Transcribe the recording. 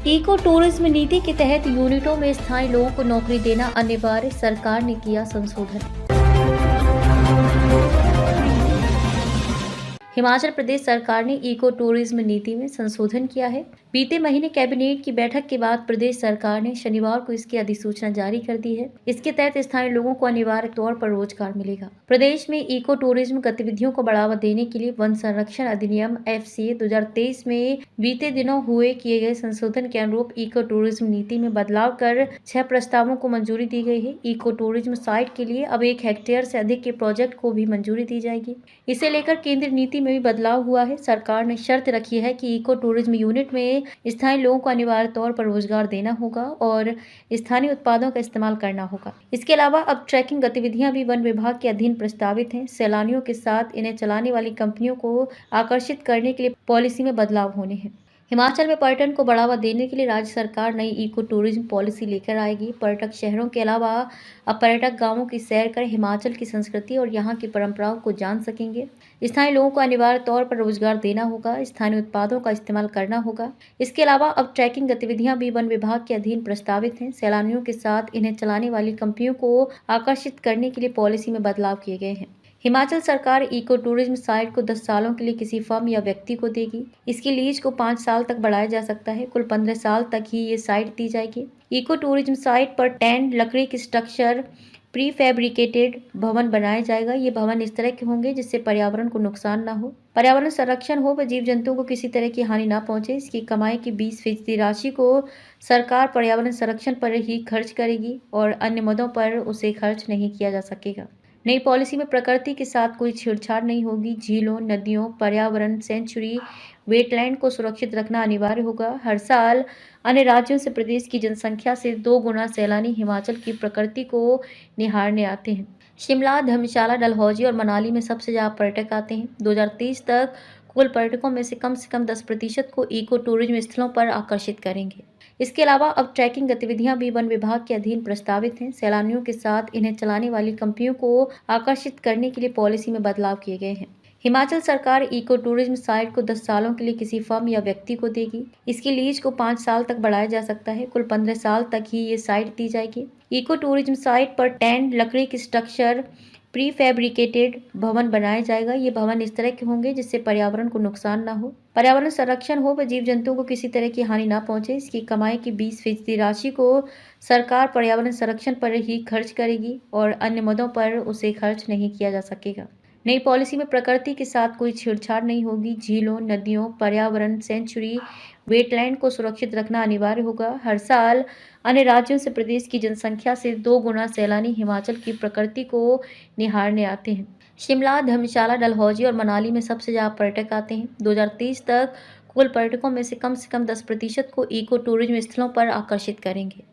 Eco tourism नीति के तहत यूनिटों में स्थानीय लोगों को नौकरी देना अनिवार्य, सरकार ने किया संशोधन। हिमाचल प्रदेश सरकार ने इको टूरिज्म नीति में संशोधन किया है। बीते महीने कैबिनेट की बैठक के बाद प्रदेश सरकार ने शनिवार को इसकी अधिसूचना जारी कर दी है। इसके तहत स्थानीय लोगों को अनिवार्य तौर पर रोजगार मिलेगा। प्रदेश में इको टूरिज्म गतिविधियों को बढ़ावा देने के लिए वन संरक्षण अधिनियम FCA 2023 में बीते दिनों किए गए संशोधन के अनुरूप इको टूरिज्म नीति में बदलाव कर 6 प्रस्तावों को मंजूरी दी गई है। इको टूरिज्म साइट के लिए अब 1 हेक्टेयर से अधिक के प्रोजेक्ट को भी मंजूरी दी जाएगी। इसे लेकर केंद्रीय नीति में भी बदलाव हुआ है। सरकार ने शर्त रखी है कि इको टूरिज्म यूनिट में स्थानीय लोगों को अनिवार्य तौर पर रोजगार देना होगा और स्थानीय उत्पादों का इस्तेमाल करना होगा। इसके अलावा अब ट्रैकिंग गतिविधियां भी वन विभाग के अधीन प्रस्तावित हैं। सैलानियों के साथ इन्हें चलाने वाली कंपनियों को आकर्षित करने के लिए पॉलिसी में बदलाव होने हैं। हिमाचल में पर्यटन को बढ़ावा देने के लिए राज्य सरकार नई इको टूरिज्म पॉलिसी लेकर आएगी। पर्यटक शहरों के अलावा अब पर्यटक गांवों की सैर कर हिमाचल की संस्कृति और यहाँ की परंपराओं को जान सकेंगे। स्थानीय लोगों को अनिवार्य तौर पर रोजगार देना होगा, स्थानीय उत्पादों का इस्तेमाल करना होगा। इसके अलावा अब ट्रैकिंग गतिविधियां भी वन विभाग के अधीन प्रस्तावित हैं। सैलानियों के साथ इन्हें चलाने वाली कंपनियों को आकर्षित करने के लिए पॉलिसी में बदलाव किए गए हैं। हिमाचल सरकार इको टूरिज्म साइट को 10 सालों के लिए किसी फर्म या व्यक्ति को देगी। इसकी लीज को 5 साल तक बढ़ाया जा सकता है। कुल 15 साल तक ही ये साइट दी जाएगी। इको टूरिज्म साइट पर टेंट, लकड़ी की स्ट्रक्चर, प्री फैब्रिकेटेड भवन बनाया जाएगा। ये भवन इस तरह के होंगे जिससे पर्यावरण को नुकसान ना हो, पर्यावरण संरक्षण हो व जीव जंतुओं को किसी तरह की हानि ना पहुंचे। इसकी कमाई की 20% राशि को सरकार पर्यावरण संरक्षण पर ही खर्च करेगी और अन्य मदों पर उसे खर्च नहीं किया जा सकेगा। नई पॉलिसी में प्रकृति के साथ कोई छेड़छाड़ नहीं होगी। झीलों, नदियों, पर्यावरण सेंचुरी, वेटलैंड को सुरक्षित रखना अनिवार्य होगा। हर साल अन्य राज्यों से प्रदेश की जनसंख्या से 2 गुना सैलानी हिमाचल की प्रकृति को निहारने आते हैं। शिमला, धर्मशाला, डलहौजी और मनाली में सबसे ज़्यादा पर्यटक आते हैं। 2030 तक कुल पर्यटकों में से कम 10% को इको टूरिज्म स्थलों पर आकर्षित करेंगे। इसके अलावा अब ट्रैकिंग गतिविधियां भी वन विभाग के अधीन प्रस्तावित हैं। सैलानियों के साथ इन्हें चलाने वाली कंपनियों को आकर्षित करने के लिए पॉलिसी में बदलाव किए गए हैं। हिमाचल सरकार इको टूरिज्म साइट को 10 सालों के लिए किसी फर्म या व्यक्ति को देगी। इसकी लीज को 5 साल तक बढ़ाया जा सकता है। कुल 15 साल तक ही ये साइट दी जाएगी। इको टूरिज्म साइट पर टेंट, लकड़ी की स्ट्रक्चर, प्री फैब्रिकेटेड भवन बनाया जाएगा। ये भवन इस तरह के होंगे जिससे पर्यावरण को नुकसान ना हो, पर्यावरण संरक्षण हो व जीव जंतुओं को किसी तरह की हानि ना पहुंचे। इसकी कमाई की 20% राशि को सरकार पर्यावरण संरक्षण पर ही खर्च करेगी और अन्य मदों पर उसे खर्च नहीं किया जा सकेगा। नई पॉलिसी में प्रकृति के साथ कोई छेड़छाड़ नहीं होगी। झीलों, नदियों, पर्यावरण सेंचुरी, वेटलैंड को सुरक्षित रखना अनिवार्य होगा। हर साल अन्य राज्यों से प्रदेश की जनसंख्या से 2 गुना सैलानी हिमाचल की प्रकृति को निहारने आते हैं। शिमला, धर्मशाला, डलहौजी और मनाली में सबसे ज़्यादा पर्यटक आते हैं। 2030 तक कुल पर्यटकों में से कम 10% को इको टूरिज्म स्थलों पर आकर्षित करेंगे।